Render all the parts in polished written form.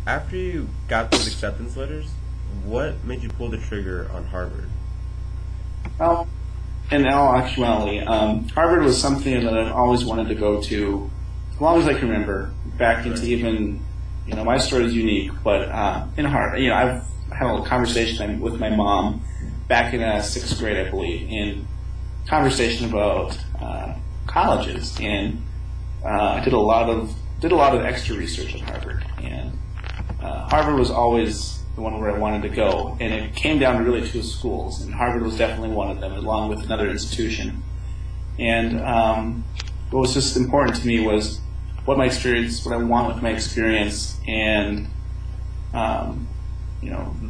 after you got those acceptance letters, what made you pull the trigger on Harvard? Well, in all actuality, Harvard was something that I've always wanted to go to as long as I can remember. Back into even, my story is unique, but in Harvard, I've had a conversation with my mom back in sixth grade, I believe, in conversation about colleges, and I did a lot of extra research at Harvard, and Harvard was always the one where I wanted to go, and it came down to really two schools, and Harvard was definitely one of them, along with another institution. And what was just important to me was what I want with my experience, and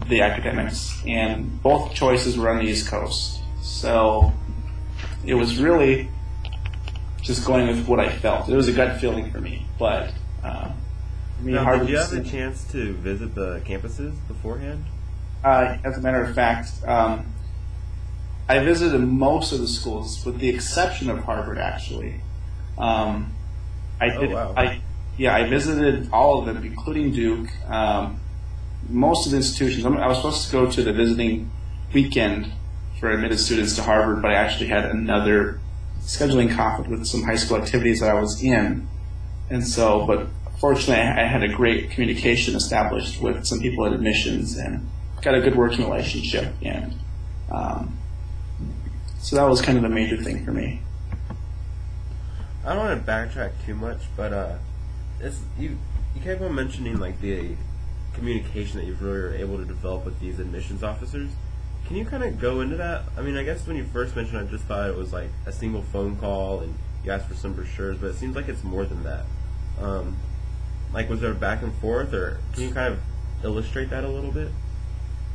the academics. And both choices were on the East Coast, so it was really just going with what I felt. It was a gut feeling for me, but. Now, did you have a chance to visit the campuses beforehand? As a matter of fact, I visited most of the schools, with the exception of Harvard. Actually, I did. Wow. I visited all of them, including Duke. Most of the institutions. I was supposed to go to the visiting weekend for admitted students to Harvard, but I actually had another scheduling conflict with some high school activities that I was in, and so, but. Fortunately, I had a great communication established with some people at admissions and got a good working relationship. And so that was kind of the major thing for me. I don't want to backtrack too much, but you kept on mentioning like the communication that you really were able to develop with these admissions officers. Can you kind of go into that? I mean, I guess when you first mentioned it, I just thought it was like a single phone call and you asked for some brochures, but it seems like it's more than that. Like, was there a back and forth, or can you kind of illustrate that a little bit?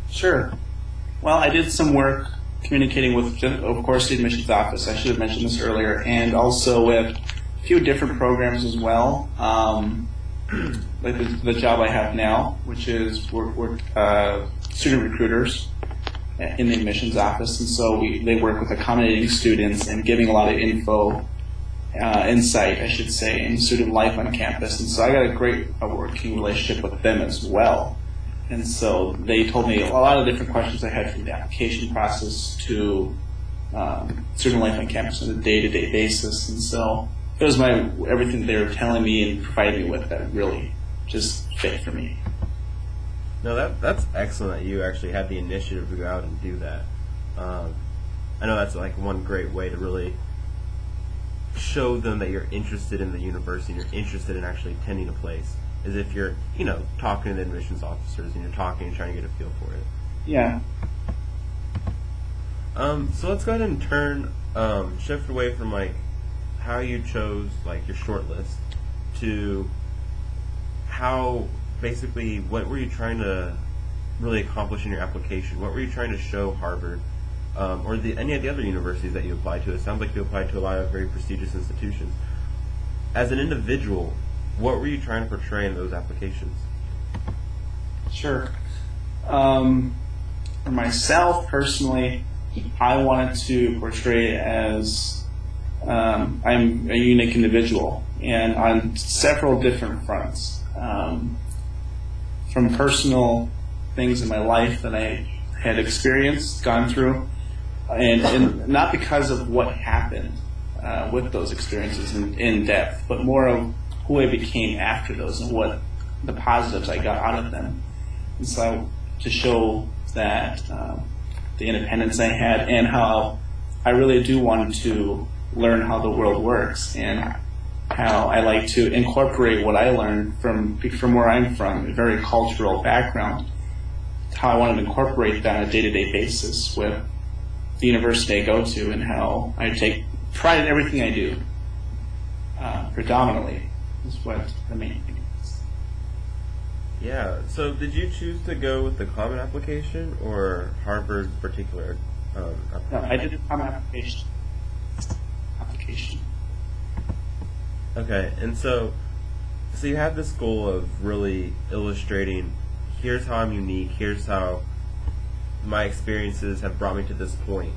Sure. Well, I did some work communicating with, of course, the admissions office. I should have mentioned this earlier, and also with a few different programs as well. Like the job I have now, which is we're student recruiters in the admissions office, and so they work with accommodating students and giving a lot of insight, I should say, in student life on campus. And so I got a great working relationship with them as well. And so they told me a lot of different questions I had from the application process to student life on campus on a day-to-day basis. And so it was everything they were telling me and providing me with that really just fit for me. No, that's excellent that you actually had the initiative to go out and do that. I know that's like one great way to really show them that you're interested in the university and you're interested in actually attending a place, is if you're, talking to the admissions officers and you're talking and trying to get a feel for it. Yeah. So let's go ahead and shift away from like how you chose like your short list to how basically what were you trying to really accomplish in your application? What were you trying to show Harvard? Or any of the other universities that you applied to? It sounds like you applied to a lot of very prestigious institutions. As an individual, what were you trying to portray in those applications? Sure. For myself, personally, I wanted to portray as I'm a unique individual, and on several different fronts. From personal things in my life that I had experienced, gone through, and not because of what happened with those experiences in depth, but more of who I became after those and what the positives I got out of them. And so to show that the independence I had and how I really do want to learn how the world works and how I like to incorporate what I learned from where I'm from, a very cultural background, how I want to incorporate that on a day-to-day basis with the university I go to, and how I take pride in everything I do. Predominantly is what the main thing is. Yeah. So did you choose to go with the common application or Harvard's particular application? No, I did a common application. Okay, and so you have this goal of really illustrating, here's how I'm unique, here's how my experiences have brought me to this point.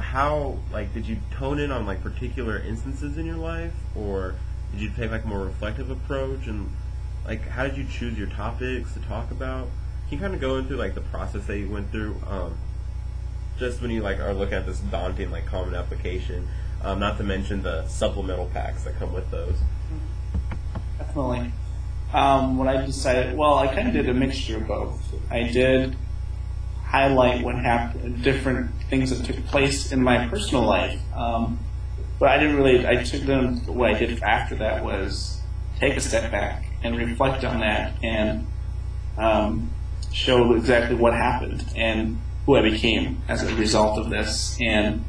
How, like, did you tone in on, like, particular instances in your life, or did you take like a more reflective approach, and like how did you choose your topics to talk about? Can you kind of go into like the process that you went through, just when you like are looking at this daunting like common application, not to mention the supplemental packs that come with those. Definitely. What I decided, well, I kind of did a mixture of both. I did highlight what happened, different things that took place in my personal life, but I didn't really. I took them. What I did after that was take a step back and reflect on that and show exactly what happened and who I became as a result of this, and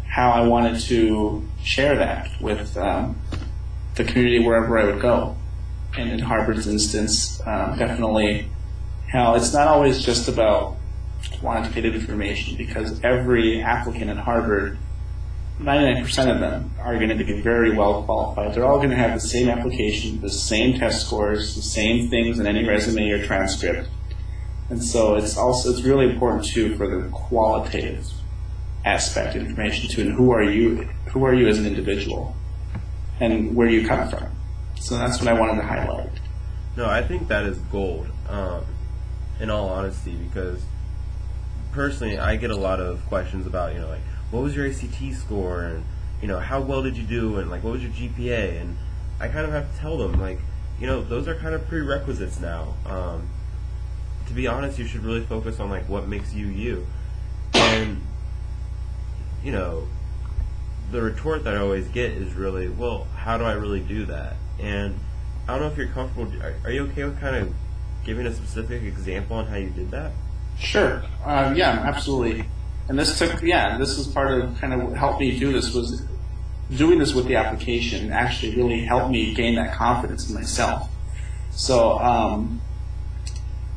how I wanted to share that with the community wherever I would go. And in Harvard's instance, definitely how it's not always just about quantitative information, because every applicant at Harvard, 99% of them are going to be very well qualified. They're all going to have the same application, the same test scores, the same things in any resume or transcript. And so it's really important too for the qualitative aspect of information too, and who are you as an individual, and where do you come from. So that's what I wanted to highlight. No, I think that is gold, in all honesty, because personally I get a lot of questions about, like, what was your ACT score, and, how well did you do, and, like, what was your GPA, and I kind of have to tell them, like, those are kind of prerequisites now. To be honest, you should really focus on, like, what makes you you. And, the retort that I always get is really, well, how do I really do that? And I don't know if you're comfortable. Are you okay with kind of giving a specific example on how you did that? Sure. Yeah, absolutely. And this is part of kind of what helped me do this, was doing this with the application actually really helped me gain that confidence in myself. So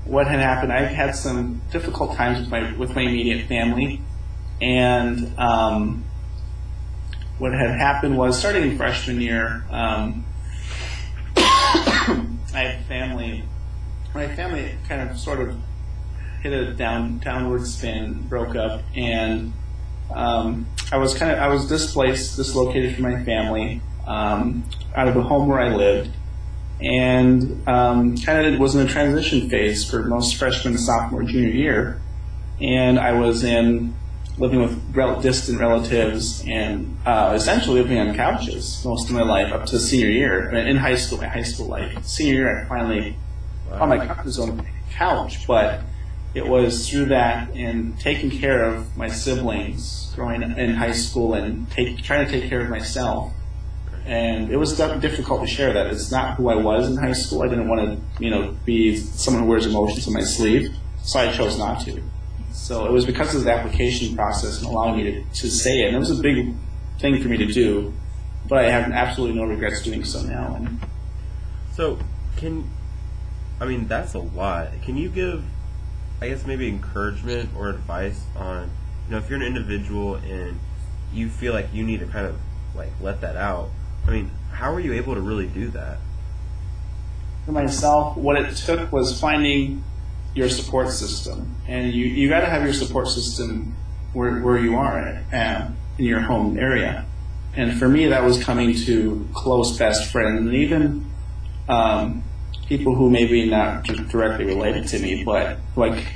what had happened, I had some difficult times with my immediate family, and what had happened was, starting in freshman year, I had family. My family kind of sort of hit a downward spin, broke up, and I was displaced, dislocated from my family, out of the home where I lived, and kind of was in a transition phase for most freshman, sophomore, junior year, and I was living with distant relatives, and essentially living on couches most of my life up to senior year. In high school, my high school life. Senior year, I finally found my comfort zone couch, but it was through that and taking care of my siblings growing in high school and trying to take care of myself. And it was difficult to share that. It's not who I was in high school. I didn't want to, be someone who wears emotions on my sleeve, so I chose not to. So it was because of the application process and allowing me to say it. And it was a big thing for me to do, but I have absolutely no regrets doing so now. So that's a lot. Can you give, I guess, maybe encouragement or advice on, if you're an individual and you feel like you need to kind of like let that out, how were you able to really do that? For myself, what it took was finding your support system, and you got to have your support system where you are in your home area. And for me, that was coming to close best friends, and even people who maybe not directly related to me, but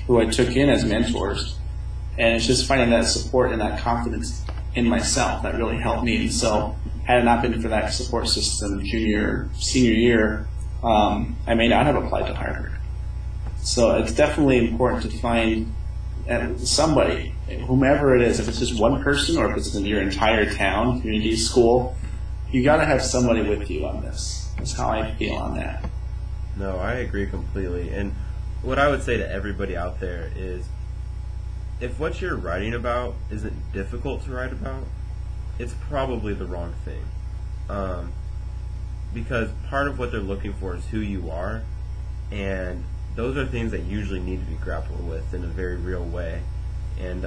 who I took in as mentors. And it's just finding that support and that confidence in myself that really helped me. And so, had it not been for that support system, senior year, I may not have applied to Harvard. So it's definitely important to find somebody, whomever it is, if it's just one person or if it's in your entire town, community, school, you got to have somebody with you on this. That's how I feel on that. No, I agree completely. And what I would say to everybody out there is, if what you're writing about isn't difficult to write about, it's probably the wrong thing. Because part of what they're looking for is who you are, and those are things that usually need to be grappled with in a very real way. And